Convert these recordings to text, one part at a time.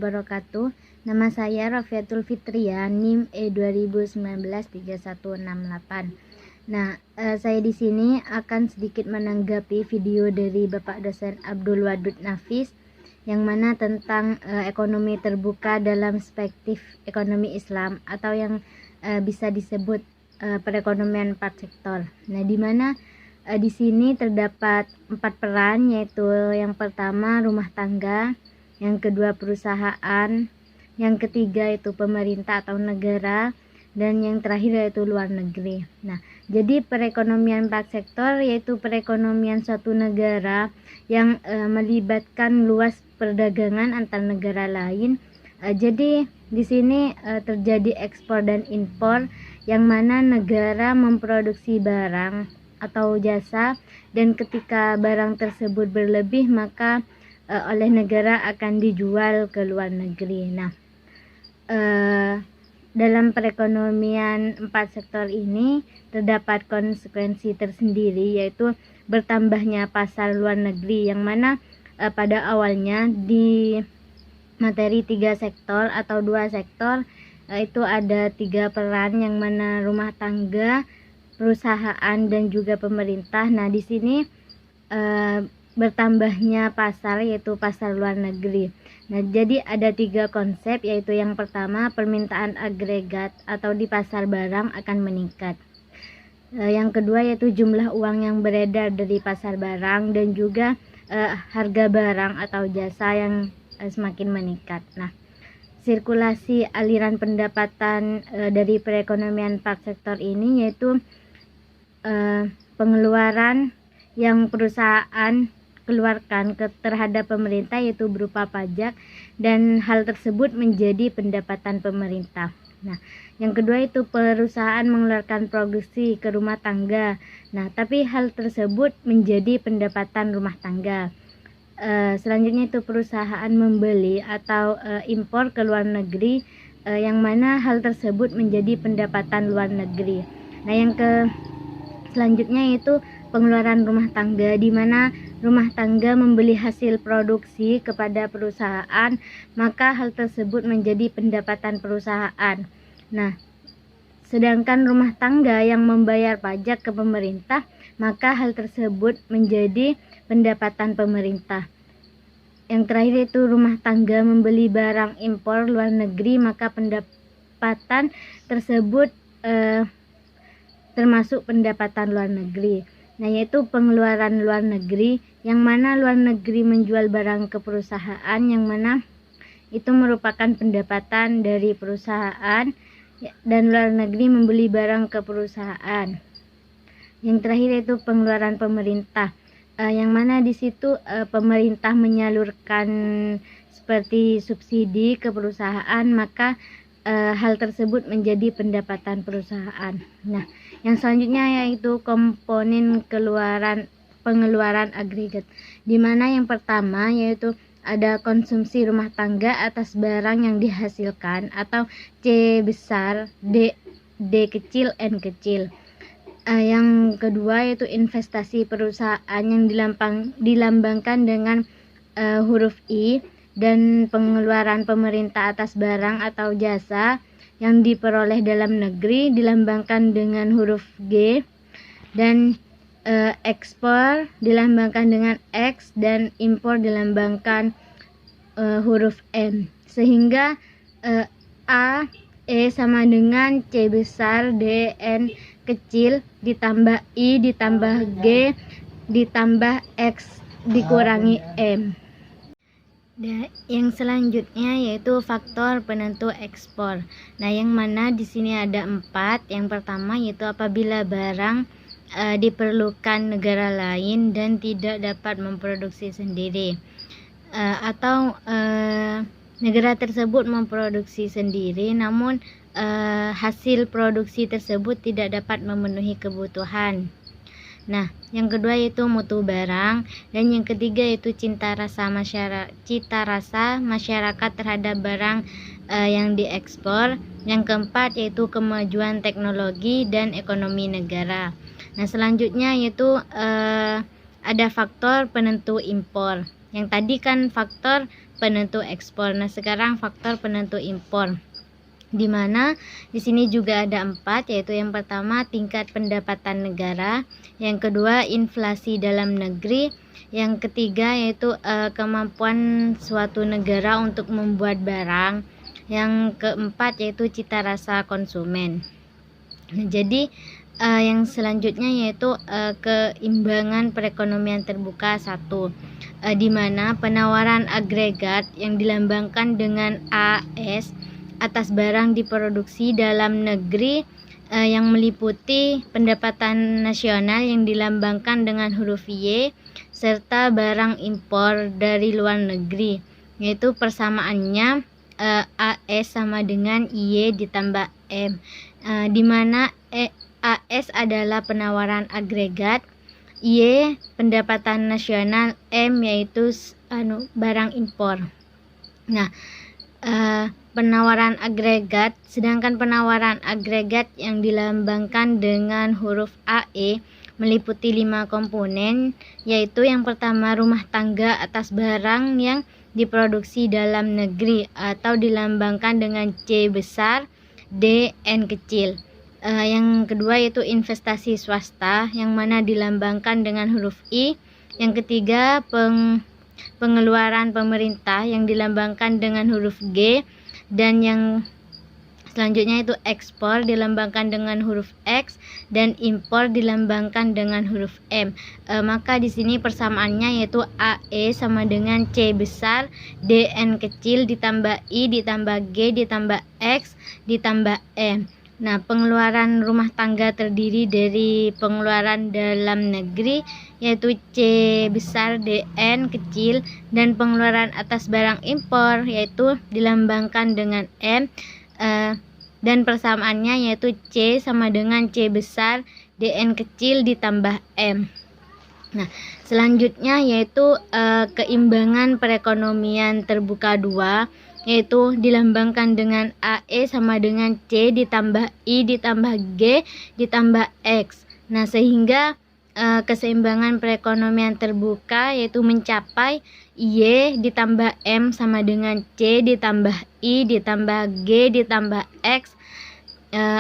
wabarakatuh. Nama saya Rafiatul Fitria, NIM E20193168. Nah, saya di sini akan sedikit menanggapi video dari Bapak dosen Abdul Wadud Nafis yang mana tentang ekonomi terbuka dalam perspektif ekonomi Islam atau yang bisa disebut perekonomian 4 sektor. Nah, di mana di sini terdapat 4 peran, yaitu yang pertama rumah tangga, yang kedua perusahaan, yang ketiga itu pemerintah atau negara, dan yang terakhir yaitu luar negeri. Nah, jadi perekonomian 4 sektor yaitu perekonomian suatu negara yang melibatkan luas perdagangan antar negara lain. Jadi di sini terjadi ekspor dan impor, yang mana negara memproduksi barang atau jasa, dan ketika barang tersebut berlebih maka oleh negara akan dijual ke luar negeri. Nah, dalam perekonomian 4 sektor ini terdapat konsekuensi tersendiri, yaitu bertambahnya pasar luar negeri, yang mana pada awalnya di materi 3 sektor atau 2 sektor itu ada 3 peran, yang mana rumah tangga, perusahaan, dan juga pemerintah. Nah, di sini bertambahnya pasar, yaitu pasar luar negeri. Nah, jadi ada 3 konsep, yaitu yang pertama permintaan agregat atau di pasar barang akan meningkat. Yang kedua yaitu jumlah uang yang beredar dari pasar barang, dan juga harga barang atau jasa yang semakin meningkat. Nah, sirkulasi aliran pendapatan dari perekonomian 4 sektor ini yaitu pengeluaran yang perusahaan keluarkan terhadap pemerintah, yaitu berupa pajak, dan hal tersebut menjadi pendapatan pemerintah. Nah, yang kedua itu perusahaan mengeluarkan produksi ke rumah tangga. Nah, tapi hal tersebut menjadi pendapatan rumah tangga. Selanjutnya itu perusahaan membeli atau impor ke luar negeri, yang mana hal tersebut menjadi pendapatan luar negeri. Nah, yang selanjutnya itu pengeluaran rumah tangga, di mana rumah tangga membeli hasil produksi kepada perusahaan, maka hal tersebut menjadi pendapatan perusahaan. Nah, sedangkan rumah tangga yang membayar pajak ke pemerintah, maka hal tersebut menjadi pendapatan pemerintah. Yang terakhir itu rumah tangga membeli barang impor luar negeri, maka pendapatan tersebut termasuk pendapatan luar negeri. Nah, yaitu pengeluaran luar negeri, yang mana luar negeri menjual barang ke perusahaan, yang mana itu merupakan pendapatan dari perusahaan, dan luar negeri membeli barang ke perusahaan. Yang terakhir itu pengeluaran pemerintah, yang mana di situ pemerintah menyalurkan seperti subsidi ke perusahaan, maka hal tersebut menjadi pendapatan perusahaan. Nah, yang selanjutnya yaitu komponen pengeluaran agregat, di mana yang pertama yaitu ada konsumsi rumah tangga atas barang yang dihasilkan, atau C besar, D kecil, N kecil. Yang kedua yaitu investasi perusahaan yang dilambangkan dengan huruf I, dan pengeluaran pemerintah atas barang atau jasa yang diperoleh dalam negeri dilambangkan dengan huruf G, dan ekspor dilambangkan dengan X, dan impor dilambangkan huruf M, sehingga A, E sama dengan C besar, D, N kecil, ditambah I, ditambah G, ditambah X, dikurangi M. Yang selanjutnya yaitu faktor penentu ekspor. Nah, yang mana di sini ada 4. Yang pertama yaitu apabila barang diperlukan negara lain dan tidak dapat memproduksi sendiri, atau negara tersebut memproduksi sendiri namun hasil produksi tersebut tidak dapat memenuhi kebutuhan. Nah, yang kedua yaitu mutu barang, dan yang ketiga yaitu cita rasa masyarakat terhadap barang yang diekspor. Yang keempat yaitu kemajuan teknologi dan ekonomi negara. Nah, selanjutnya yaitu ada faktor penentu impor. Yang tadi kan faktor penentu ekspor. Nah, sekarang faktor penentu impor. Di mana di sini juga ada 4, yaitu yang pertama tingkat pendapatan negara, yang kedua inflasi dalam negeri, yang ketiga yaitu kemampuan suatu negara untuk membuat barang, yang keempat yaitu cita rasa konsumen. Nah, jadi yang selanjutnya yaitu keimbangan perekonomian terbuka 1, di mana penawaran agregat yang dilambangkan dengan AS atas barang diproduksi dalam negeri yang meliputi pendapatan nasional yang dilambangkan dengan huruf Y serta barang impor dari luar negeri, yaitu persamaannya AS sama dengan Y ditambah M, di mana AS adalah penawaran agregat, Y pendapatan nasional, M yaitu barang impor. Nah, penawaran agregat, sedangkan penawaran agregat yang dilambangkan dengan huruf AE meliputi 5 komponen, yaitu yang pertama rumah tangga atas barang yang diproduksi dalam negeri atau dilambangkan dengan C besar, D, N kecil. Yang kedua yaitu investasi swasta yang mana dilambangkan dengan huruf I. Yang ketiga pengeluaran pemerintah yang dilambangkan dengan huruf G, dan yang selanjutnya itu ekspor dilambangkan dengan huruf X dan impor dilambangkan dengan huruf M. Maka di sini persamaannya yaitu AE sama dengan C besar, DN kecil ditambah I ditambah G ditambah X ditambah M. Nah, pengeluaran rumah tangga terdiri dari pengeluaran dalam negeri yaitu C besar, DN kecil, dan pengeluaran atas barang impor yaitu dilambangkan dengan M, dan persamaannya yaitu C sama dengan C besar, DN kecil ditambah M. Nah, selanjutnya yaitu keimbangan perekonomian terbuka 2, yaitu dilambangkan dengan AE sama dengan C ditambah I ditambah G ditambah X. Nah, sehingga keseimbangan perekonomian terbuka yaitu mencapai Y ditambah M sama dengan C ditambah I ditambah G ditambah X,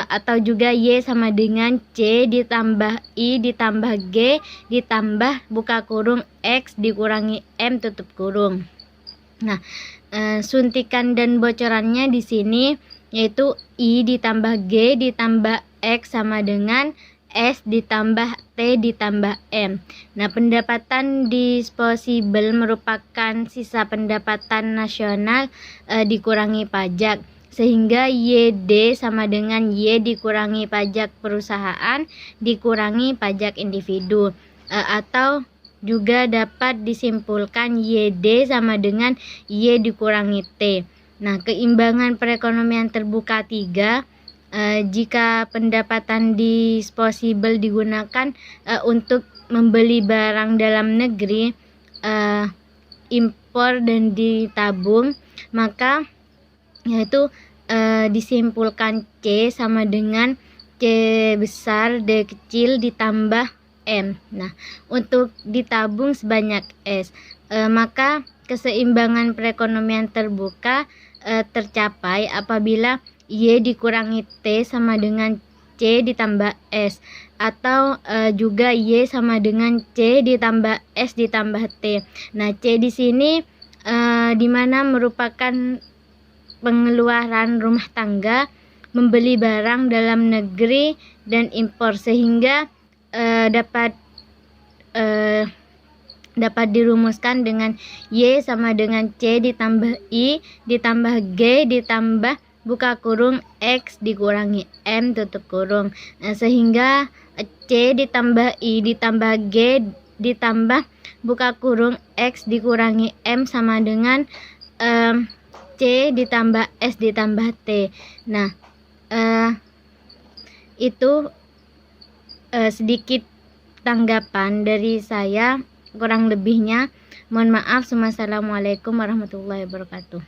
atau juga Y sama dengan C ditambah I ditambah G ditambah buka kurung X dikurangi M tutup kurung. Nah, suntikan dan bocorannya di sini yaitu I ditambah G ditambah X sama dengan S ditambah T ditambah M. Nah, pendapatan disposable merupakan sisa pendapatan nasional dikurangi pajak, sehingga YD sama dengan Y dikurangi pajak perusahaan dikurangi pajak individu, atau juga dapat disimpulkan YD sama dengan Y dikurangi T. Nah, keimbangan perekonomian terbuka 3, jika pendapatan disposable digunakan untuk membeli barang dalam negeri, impor dan ditabung, maka yaitu disimpulkan C sama dengan C besar, D kecil ditambah M. Nah, untuk ditabung sebanyak S, maka keseimbangan perekonomian terbuka tercapai apabila Y dikurangi T sama dengan C ditambah S, atau juga Y sama dengan C ditambah S ditambah T. Nah, C di sini di mana merupakan pengeluaran rumah tangga membeli barang dalam negeri dan impor, sehingga dapat dirumuskan dengan Y sama dengan C ditambah I ditambah G ditambah buka kurung X dikurangi M tutup kurung. Nah, sehingga C ditambah I ditambah G ditambah buka kurung X dikurangi M sama dengan C ditambah S ditambah T. Nah, itu sedikit tanggapan dari saya, kurang lebihnya mohon maaf. Wassalamualaikum warahmatullahi wabarakatuh.